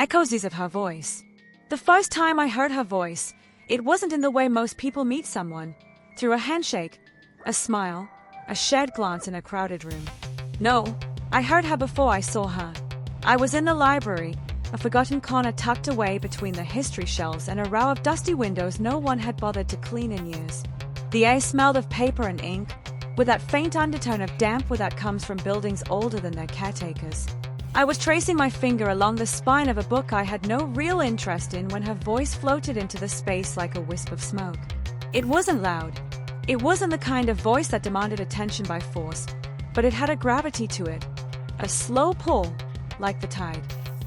echoes of her voice. The first time I heard her voice, it wasn't in the way most people meet someone, through a handshake, a smile, a shared glance in a crowded room. No, I heard her before I saw her. I was in the library, a forgotten corner tucked away between the history shelves and a row of dusty windows no one had bothered to clean in years. The air smelled of paper and ink, with that faint undertone of damp that comes from buildings older than their caretakers. I was tracing my finger along the spine of a book I had no real interest in when her voice floated into the space like a wisp of smoke. It wasn't loud. It wasn't the kind of voice that demanded attention by force, but it had a gravity to it, a slow pull, like the tide.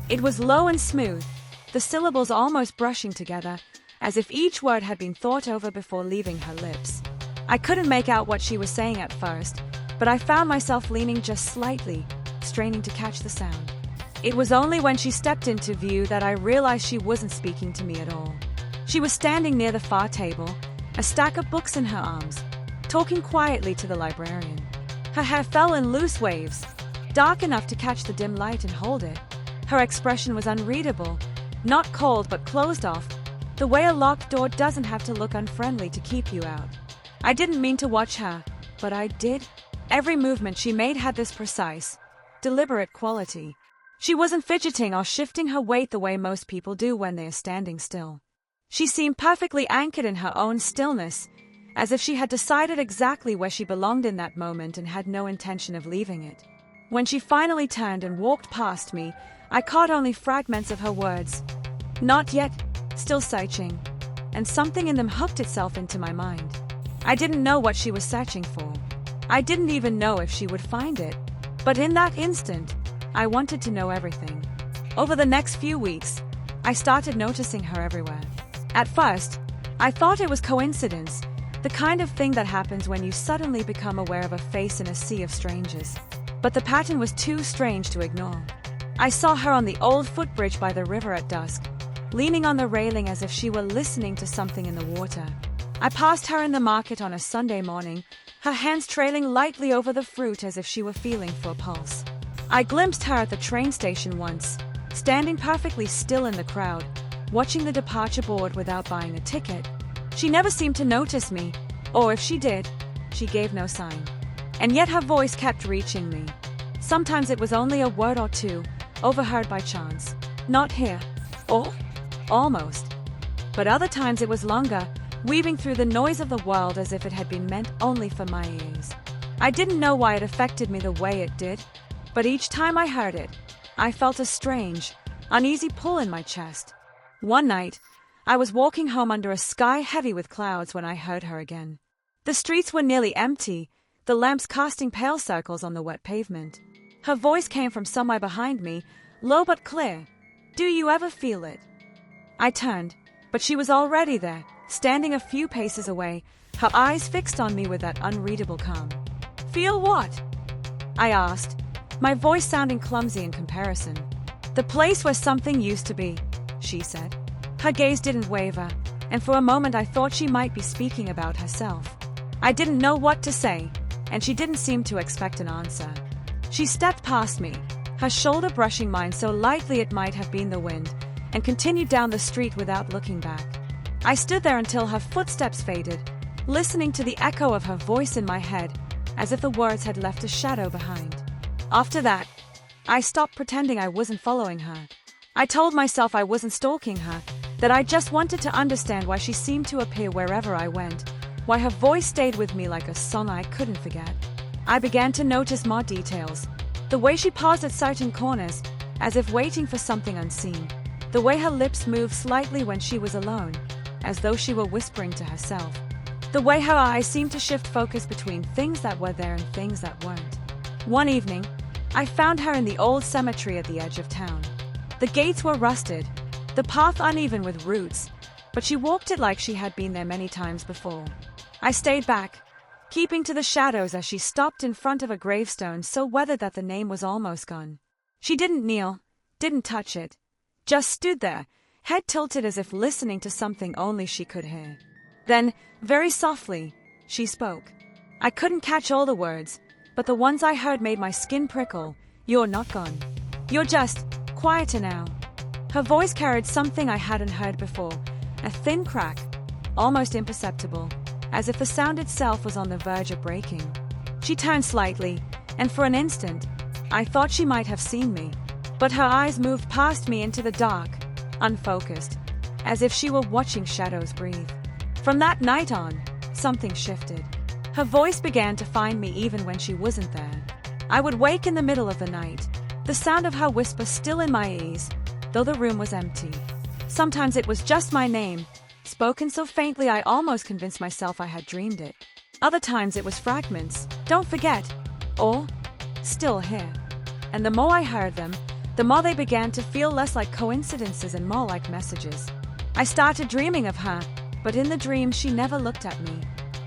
It was low and smooth, the syllables almost brushing together, as if each word had been thought over before leaving her lips. I couldn't make out what she was saying at first, but I found myself leaning just slightly, straining to catch the sound. It was only when she stepped into view that I realized she wasn't speaking to me at all. She was standing near the far table, a stack of books in her arms, talking quietly to the librarian. Her hair fell in loose waves, dark enough to catch the dim light and hold it. Her expression was unreadable, not cold but closed off, the way a locked door doesn't have to look unfriendly to keep you out. I didn't mean to watch her, but I did. Every movement she made had this precise, deliberate quality. She wasn't fidgeting or shifting her weight the way most people do when they are standing still. She seemed perfectly anchored in her own stillness, as if she had decided exactly where she belonged in that moment and had no intention of leaving it. When she finally turned and walked past me, I caught only fragments of her words. Not yet, still searching, and something in them hooked itself into my mind. I didn't know what she was searching for. I didn't even know if she would find it. But in that instant, I wanted to know everything. Over the next few weeks, I started noticing her everywhere. At first, I thought it was coincidence, the kind of thing that happens when you suddenly become aware of a face in a sea of strangers. But the pattern was too strange to ignore. I saw her on the old footbridge by the river at dusk, leaning on the railing as if she were listening to something in the water. I passed her in the market on a Sunday morning, her hands trailing lightly over the fruit as if she were feeling for a pulse. I glimpsed her at the train station once, standing perfectly still in the crowd, watching the departure board without buying a ticket. She never seemed to notice me, or if she did, she gave no sign. And yet her voice kept reaching me. Sometimes it was only a word or two, overheard by chance. Not here. Or almost. But other times it was longer, weaving through the noise of the world as if it had been meant only for my ears. I didn't know why it affected me the way it did, but each time I heard it, I felt a strange, uneasy pull in my chest. One night, I was walking home under a sky heavy with clouds when I heard her again. The streets were nearly empty, the lamps casting pale circles on the wet pavement. Her voice came from somewhere behind me, low but clear. "Do you ever feel it?" I turned, but she was already there, standing a few paces away, her eyes fixed on me with that unreadable calm. "Feel what?" I asked, my voice sounding clumsy in comparison. "The place where something used to be," she said. Her gaze didn't waver, and for a moment I thought she might be speaking about herself. I didn't know what to say, and she didn't seem to expect an answer. She stepped past me, her shoulder brushing mine so lightly it might have been the wind, and continued down the street without looking back. I stood there until her footsteps faded, listening to the echo of her voice in my head, as if the words had left a shadow behind. After that, I stopped pretending I wasn't following her. I told myself I wasn't stalking her, that I just wanted to understand why she seemed to appear wherever I went, why her voice stayed with me like a song I couldn't forget. I began to notice more details, the way she paused at certain corners, as if waiting for something unseen, the way her lips moved slightly when she was alone, as though she were whispering to herself, the way her eyes seemed to shift focus between things that were there and things that weren't. One evening, I found her in the old cemetery at the edge of town. The gates were rusted, the path uneven with roots, but she walked it like she had been there many times before. I stayed back, keeping to the shadows as she stopped in front of a gravestone so weathered that the name was almost gone. She didn't kneel, didn't touch it, just stood there, head tilted as if listening to something only she could hear. Then, very softly, she spoke. I couldn't catch all the words, but the ones I heard made my skin prickle. "You're not gone. You're just quieter now." Her voice carried something I hadn't heard before, a thin crack, almost imperceptible, as if the sound itself was on the verge of breaking. She turned slightly, and for an instant, I thought she might have seen me. But her eyes moved past me into the dark, unfocused, as if she were watching shadows breathe. From that night on, something shifted. Her voice began to find me even when she wasn't there. I would wake in the middle of the night, the sound of her whisper still in my ears, though the room was empty. Sometimes it was just my name, spoken so faintly I almost convinced myself I had dreamed it. Other times it was fragments, "Don't forget," or "Still here." And the more I heard them, the more they began to feel less like coincidences and more like messages. I started dreaming of her, but in the dream she never looked at me.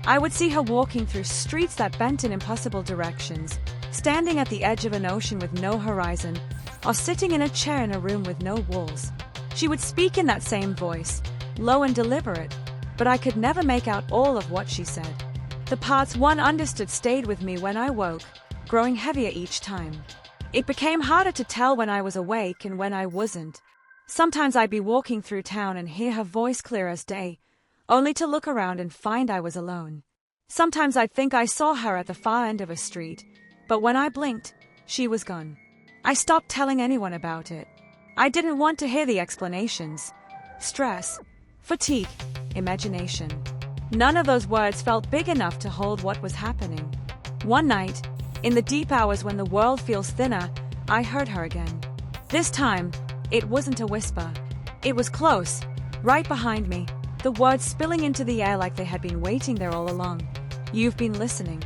I would see her walking through streets that bent in impossible directions, standing at the edge of an ocean with no horizon, or sitting in a chair in a room with no walls. She would speak in that same voice, low and deliberate, but I could never make out all of what she said. The parts one understood stayed with me when I woke, growing heavier each time. It became harder to tell when I was awake and when I wasn't. Sometimes I'd be walking through town and hear her voice clear as day, only to look around and find I was alone. Sometimes I'd think I saw her at the far end of a street, but when I blinked, she was gone. I stopped telling anyone about it. I didn't want to hear the explanations. Stress, fatigue, imagination. None of those words felt big enough to hold what was happening. One night, in the deep hours when the world feels thinner, I heard her again. This time, it wasn't a whisper. It was close, right behind me, the words spilling into the air like they had been waiting there all along. "You've been listening."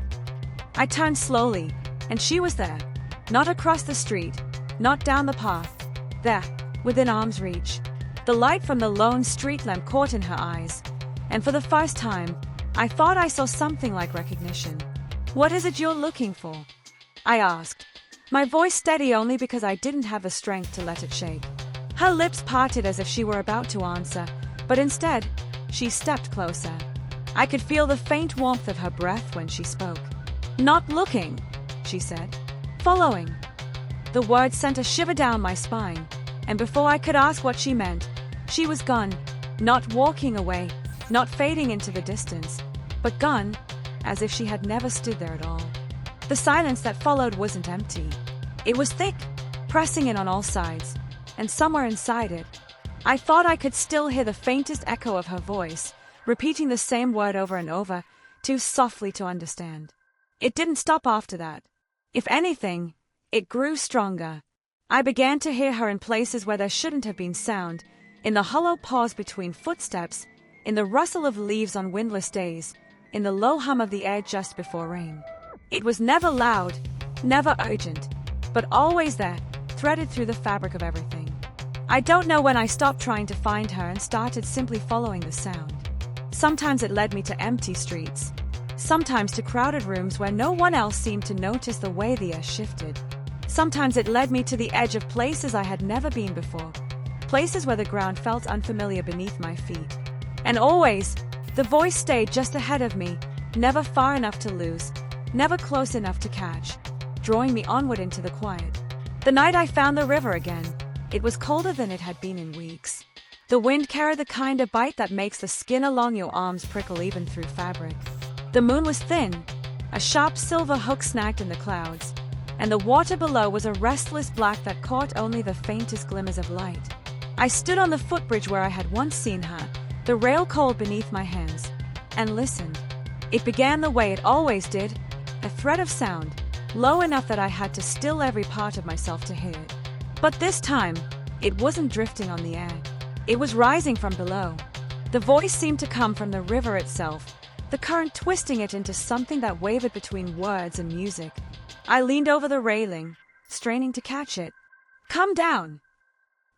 I turned slowly, and she was there. Not across the street, not down the path. There, within arm's reach. The light from the lone street lamp caught in her eyes, and for the first time, I thought I saw something like recognition. "What is it you're looking for?" I asked, my voice steady only because I didn't have the strength to let it shake. Her lips parted as if she were about to answer, but instead, she stepped closer. I could feel the faint warmth of her breath when she spoke. "Not looking," she said. "Following." The words sent a shiver down my spine, and before I could ask what she meant, she was gone, not walking away, not fading into the distance, but gone, as if she had never stood there at all. The silence that followed wasn't empty. It was thick, pressing in on all sides, and somewhere inside it, I thought I could still hear the faintest echo of her voice, repeating the same word over and over, too softly to understand. It didn't stop after that. If anything, it grew stronger. I began to hear her in places where there shouldn't have been sound, in the hollow pause between footsteps, in the rustle of leaves on windless days, in the low hum of the air just before rain. It was never loud, never urgent, but always there, threaded through the fabric of everything. I don't know when I stopped trying to find her and started simply following the sound. Sometimes it led me to empty streets, sometimes to crowded rooms where no one else seemed to notice the way the air shifted. Sometimes it led me to the edge of places I had never been before, places where the ground felt unfamiliar beneath my feet. And always, the voice stayed just ahead of me, never far enough to lose, never close enough to catch, drawing me onward into the quiet. The night I found the river again, it was colder than it had been in weeks. The wind carried the kind of bite that makes the skin along your arms prickle even through fabric. The moon was thin, a sharp silver hook snagged in the clouds, and the water below was a restless black that caught only the faintest glimmers of light. I stood on the footbridge where I had once seen her, the rail cold beneath my hands, and listened. It began the way it always did, a thread of sound, low enough that I had to still every part of myself to hear it. But this time, it wasn't drifting on the air. It was rising from below. The voice seemed to come from the river itself, the current twisting it into something that wavered between words and music. I leaned over the railing, straining to catch it. "Come down!"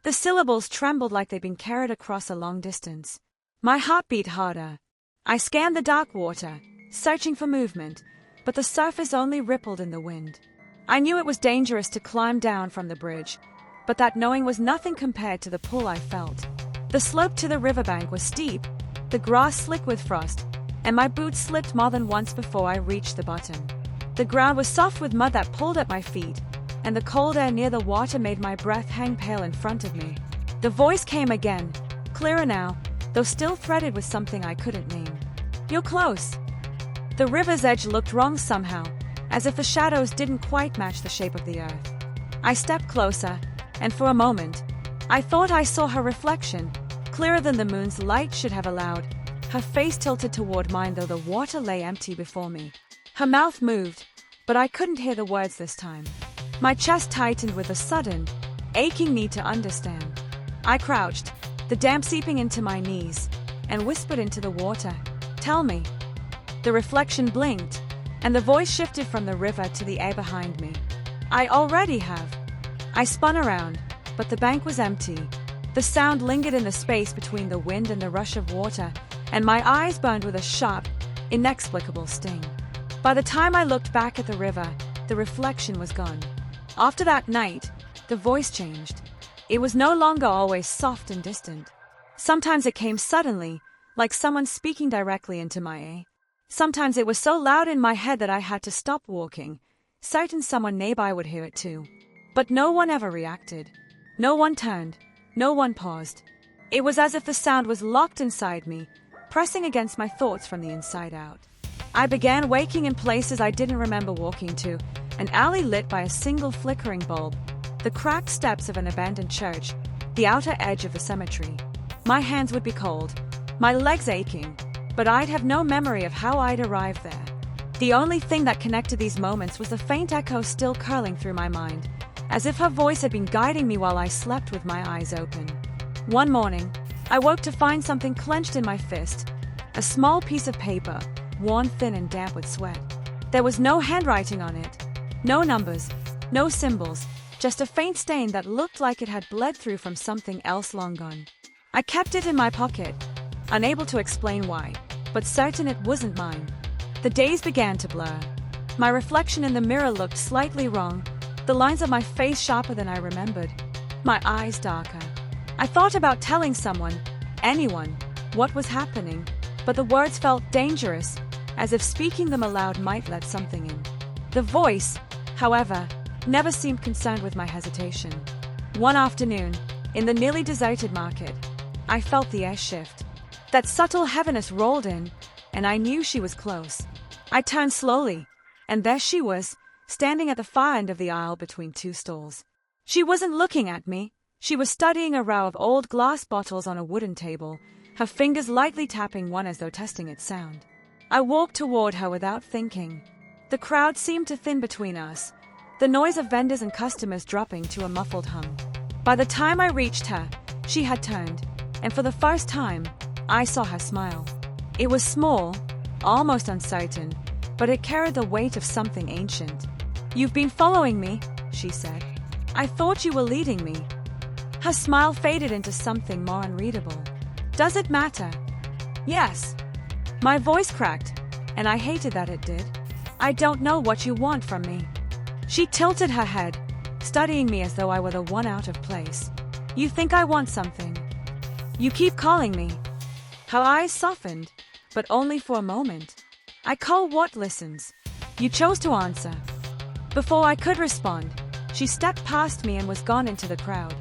The syllables trembled like they'd been carried across a long distance. My heart beat harder. I scanned the dark water, searching for movement, but the surface only rippled in the wind. I knew it was dangerous to climb down from the bridge, but that knowing was nothing compared to the pull I felt. The slope to the riverbank was steep, the grass slick with frost, and my boots slipped more than once before I reached the bottom. The ground was soft with mud that pulled at my feet, and the cold air near the water made my breath hang pale in front of me. The voice came again, clearer now, though still threaded with something I couldn't name. "You're close." The river's edge looked wrong somehow, as if the shadows didn't quite match the shape of the earth. I stepped closer, and for a moment, I thought I saw her reflection, clearer than the moon's light should have allowed, her face tilted toward mine though the water lay empty before me. Her mouth moved, but I couldn't hear the words this time. My chest tightened with a sudden, aching need to understand. I crouched, the damp seeping into my knees, and whispered into the water, "Tell me." The reflection blinked, and the voice shifted from the river to the air behind me. "I already have." I spun around, but the bank was empty. The sound lingered in the space between the wind and the rush of water, and my eyes burned with a sharp, inexplicable sting. By the time I looked back at the river, the reflection was gone. After that night, the voice changed. It was no longer always soft and distant. Sometimes it came suddenly, like someone speaking directly into my ear. Sometimes it was so loud in my head that I had to stop walking, certain someone nearby would hear it too. But no one ever reacted. No one turned. No one paused. It was as if the sound was locked inside me, pressing against my thoughts from the inside out. I began waking in places I didn't remember walking to, an alley lit by a single flickering bulb, the cracked steps of an abandoned church, the outer edge of the cemetery. My hands would be cold, my legs aching, but I'd have no memory of how I'd arrived there. The only thing that connected these moments was the faint echo still curling through my mind, as if her voice had been guiding me while I slept with my eyes open. One morning, I woke to find something clenched in my fist, a small piece of paper, worn thin and damp with sweat. There was no handwriting on it, no numbers, no symbols, just a faint stain that looked like it had bled through from something else long gone. I kept it in my pocket, unable to explain why, but certain it wasn't mine. The days began to blur. My reflection in the mirror looked slightly wrong, the lines of my face sharper than I remembered, my eyes darker. I thought about telling someone, anyone, what was happening, but the words felt dangerous, as if speaking them aloud might let something in. The voice, however, never seemed concerned with my hesitation. One afternoon, in the nearly deserted market, I felt the air shift. That subtle heaviness rolled in, and I knew she was close. I turned slowly, and there she was, standing at the far end of the aisle between two stalls. She wasn't looking at me. She was studying a row of old glass bottles on a wooden table, her fingers lightly tapping one as though testing its sound. I walked toward her without thinking. The crowd seemed to thin between us, the noise of vendors and customers dropping to a muffled hum. By the time I reached her, she had turned, and for the first time, I saw her smile. It was small, almost uncertain, but it carried the weight of something ancient. "You've been following me," she said. "I thought you were leading me." Her smile faded into something more unreadable. "Does it matter?" "Yes." My voice cracked, and I hated that it did. "I don't know what you want from me." She tilted her head, studying me as though I were the one out of place. "You think I want something. You keep calling me." Her eyes softened, but only for a moment. "I call what listens. You chose to answer." Before I could respond, she stepped past me and was gone into the crowd.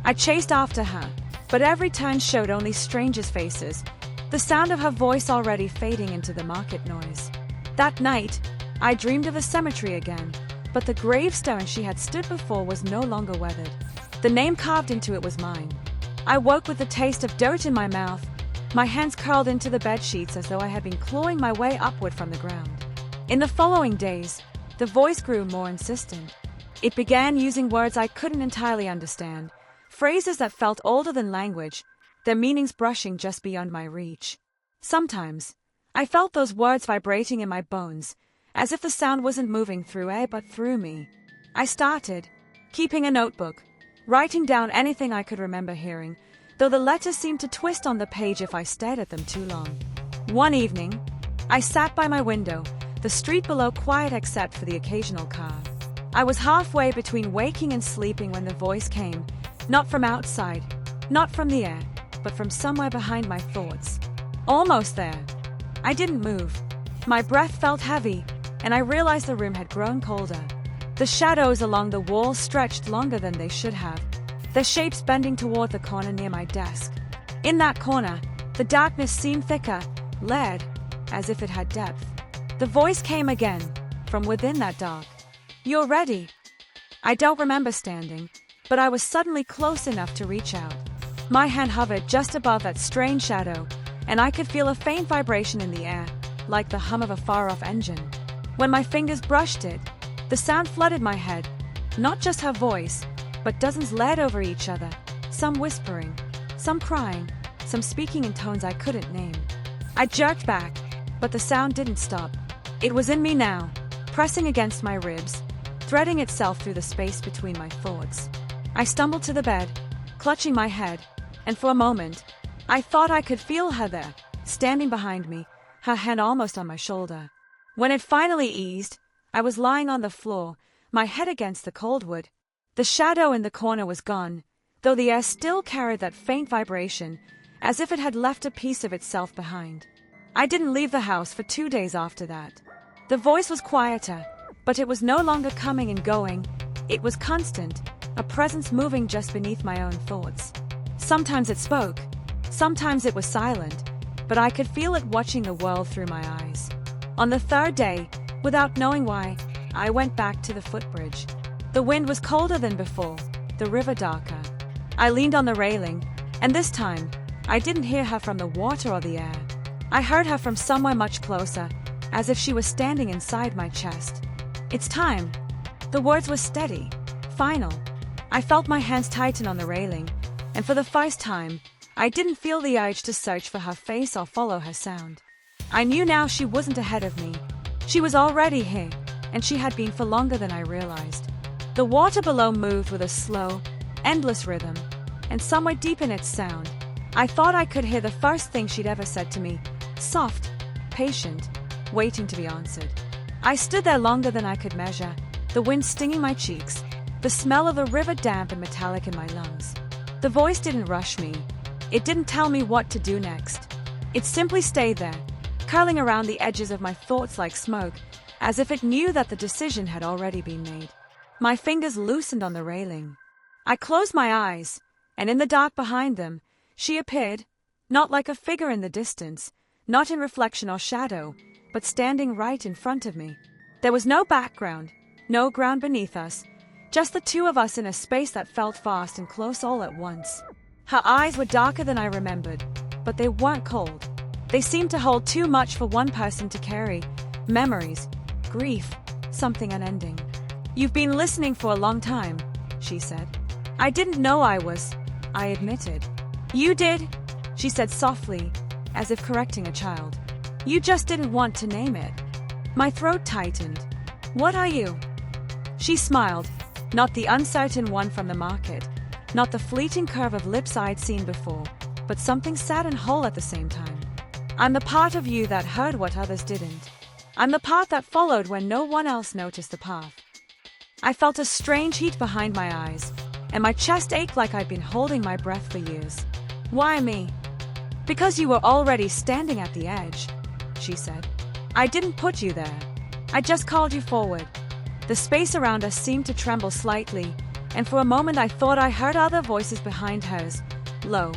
I chased after her, but every turn showed only strangers' faces, the sound of her voice already fading into the market noise. That night, I dreamed of a cemetery again, but the gravestone she had stood before was no longer weathered. The name carved into it was mine. I woke with the taste of dirt in my mouth, my hands curled into the bed sheets as though I had been clawing my way upward from the ground. In the following days, the voice grew more insistent. It began using words I couldn't entirely understand, phrases that felt older than language, their meanings brushing just beyond my reach. Sometimes, I felt those words vibrating in my bones, as if the sound wasn't moving through air but through me. I started, keeping a notebook, writing down anything I could remember hearing, though the letters seemed to twist on the page if I stared at them too long. One evening, I sat by my window, the street below quiet except for the occasional car. I was halfway between waking and sleeping when the voice came, not from outside, not from the air, but from somewhere behind my thoughts. Almost there. I didn't move. My breath felt heavy, and I realized the room had grown colder. The shadows along the walls stretched longer than they should have. their shapes bending toward the corner near my desk. In that corner, the darkness seemed thicker, layered, as if it had depth. The voice came again, from within that dark. "You're ready." I don't remember standing, but I was suddenly close enough to reach out. My hand hovered just above that strange shadow, and I could feel a faint vibration in the air, like the hum of a far-off engine. When my fingers brushed it, the sound flooded my head, not just her voice, but dozens layered over each other, some whispering, some crying, some speaking in tones I couldn't name. I jerked back, but the sound didn't stop. It was in me now, pressing against my ribs, threading itself through the space between my thoughts. I stumbled to the bed, clutching my head, and for a moment, I thought I could feel her there, standing behind me, her hand almost on my shoulder. When it finally eased, I was lying on the floor, my head against the cold wood. The shadow in the corner was gone, though the air still carried that faint vibration, as if it had left a piece of itself behind. I didn't leave the house for 2 days after that. The voice was quieter, but it was no longer coming and going. It was constant, a presence moving just beneath my own thoughts. Sometimes it spoke, sometimes it was silent, but I could feel it watching the world through my eyes. On the third day, without knowing why, I went back to the footbridge. The wind was colder than before, the river darker. I leaned on the railing, and this time, I didn't hear her from the water or the air. I heard her from somewhere much closer, as if she was standing inside my chest. "It's time." The words were steady, final. I felt my hands tighten on the railing, and for the first time, I didn't feel the urge to search for her face or follow her sound. I knew now she wasn't ahead of me. She was already here, and she had been for longer than I realized. The water below moved with a slow, endless rhythm, and somewhere deep in its sound, I thought I could hear the first thing she'd ever said to me, soft, patient, waiting to be answered. I stood there longer than I could measure, the wind stinging my cheeks, the smell of the river damp and metallic in my lungs. The voice didn't rush me. It didn't tell me what to do next. It simply stayed there, curling around the edges of my thoughts like smoke, as if it knew that the decision had already been made. My fingers loosened on the railing. I closed my eyes, and in the dark behind them, she appeared, not like a figure in the distance, not in reflection or shadow, but standing right in front of me. There was no background, no ground beneath us, just the two of us in a space that felt vast and close all at once. Her eyes were darker than I remembered, but they weren't cold. They seemed to hold too much for one person to carry. Memories, grief, something unending. "You've been listening for a long time," she said. "I didn't know I was," I admitted. "You did," she said softly, as if correcting a child. "You just didn't want to name it." My throat tightened. "What are you?" She smiled, not the uncertain one from the market, not the fleeting curve of lips I'd seen before, but something sad and whole at the same time. "I'm the part of you that heard what others didn't. I'm the part that followed when no one else noticed the path." I felt a strange heat behind my eyes, and my chest ached like I'd been holding my breath for years. "Why me?" "Because you were already standing at the edge," she said. "I didn't put you there. I just called you forward." The space around us seemed to tremble slightly, and for a moment I thought I heard other voices behind hers, low,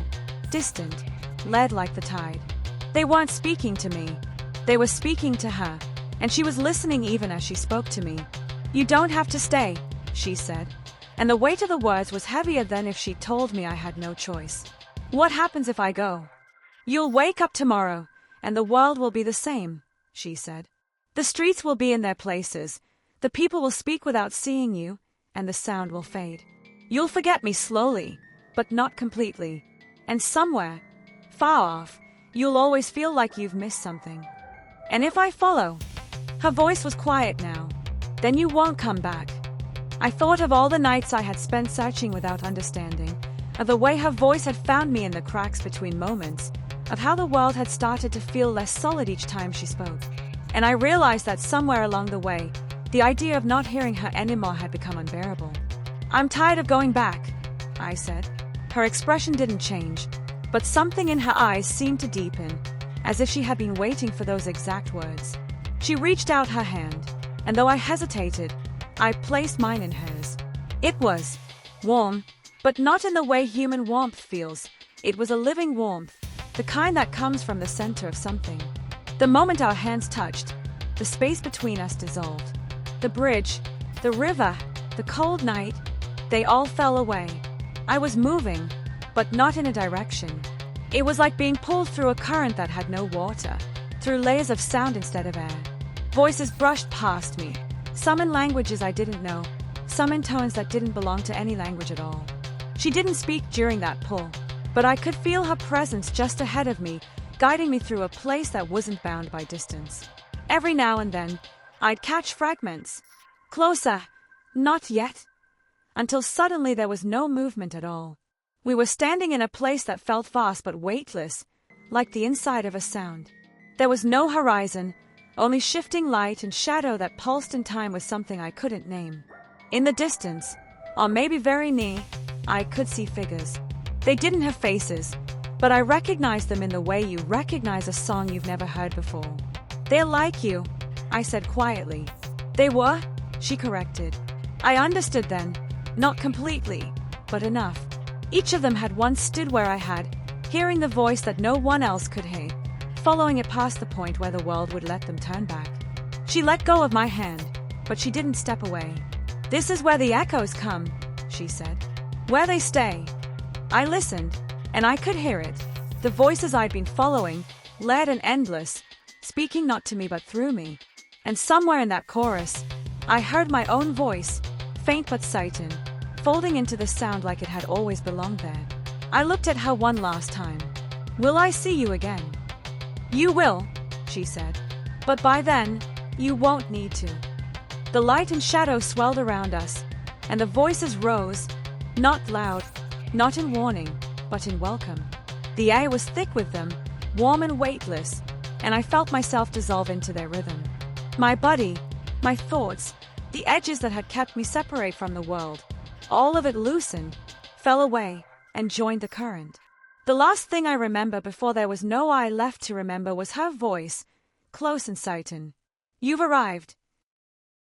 distant, led like the tide. They weren't speaking to me. They were speaking to her, and she was listening even as she spoke to me. "You don't have to stay," she said, and the weight of the words was heavier than if she'd told me I had no choice. "What happens if I go?" "You'll wake up tomorrow, and the world will be the same," she said. "The streets will be in their places, the people will speak without seeing you, and the sound will fade. You'll forget me slowly, but not completely. And somewhere, far off, you'll always feel like you've missed something. And if I follow," her voice was quiet now, "then you won't come back." I thought of all the nights I had spent searching without understanding, of the way her voice had found me in the cracks between moments, of how the world had started to feel less solid each time she spoke. And I realized that somewhere along the way, the idea of not hearing her anymore had become unbearable. "I'm tired of going back," I said. Her expression didn't change, but something in her eyes seemed to deepen, as if she had been waiting for those exact words. She reached out her hand, and though I hesitated, I placed mine in hers. It was warm, But not in the way human warmth feels. It was a living warmth, the kind that comes from the center of something. The moment our hands touched, the space between us dissolved. The bridge, the river, the cold night, they all fell away. I was moving, but not in a direction. It was like being pulled through a current that had no water, through layers of sound instead of air. Voices brushed past me, some in languages I didn't know, some in tones that didn't belong to any language at all. She didn't speak during that pull, but I could feel her presence just ahead of me, guiding me through a place that wasn't bound by distance. Every now and then, I'd catch fragments. Closer, not yet. Until suddenly there was no movement at all. We were standing in a place that felt vast but weightless, like the inside of a sound. There was no horizon, only shifting light and shadow that pulsed in time with something I couldn't name. In the distance, or maybe very near, I could see figures. They didn't have faces, but I recognized them in the way you recognize a song you've never heard before. "They're like you," I said quietly. "They were," she corrected. I understood then, not completely, but enough. Each of them had once stood where I had, hearing the voice that no one else could hear, following it past the point where the world would let them turn back. She let go of my hand, but she didn't step away. "This is where the echoes come," she said. "Where they stay." I listened, and I could hear it. The voices I'd been following, layered and endless, speaking not to me but through me. And somewhere in that chorus, I heard my own voice, faint but certain, folding into the sound like it had always belonged there. I looked at her one last time. "Will I see you again?" "You will," she said. "But by then, you won't need to." The light and shadow swelled around us, and the voices rose, not loud, not in warning, but in welcome. The air was thick with them, warm and weightless, and I felt myself dissolve into their rhythm. My body, my thoughts, the edges that had kept me separate from the world, all of it loosened, fell away, and joined the current. The last thing I remember before there was no I left to remember was her voice, close and certain. "You've arrived,"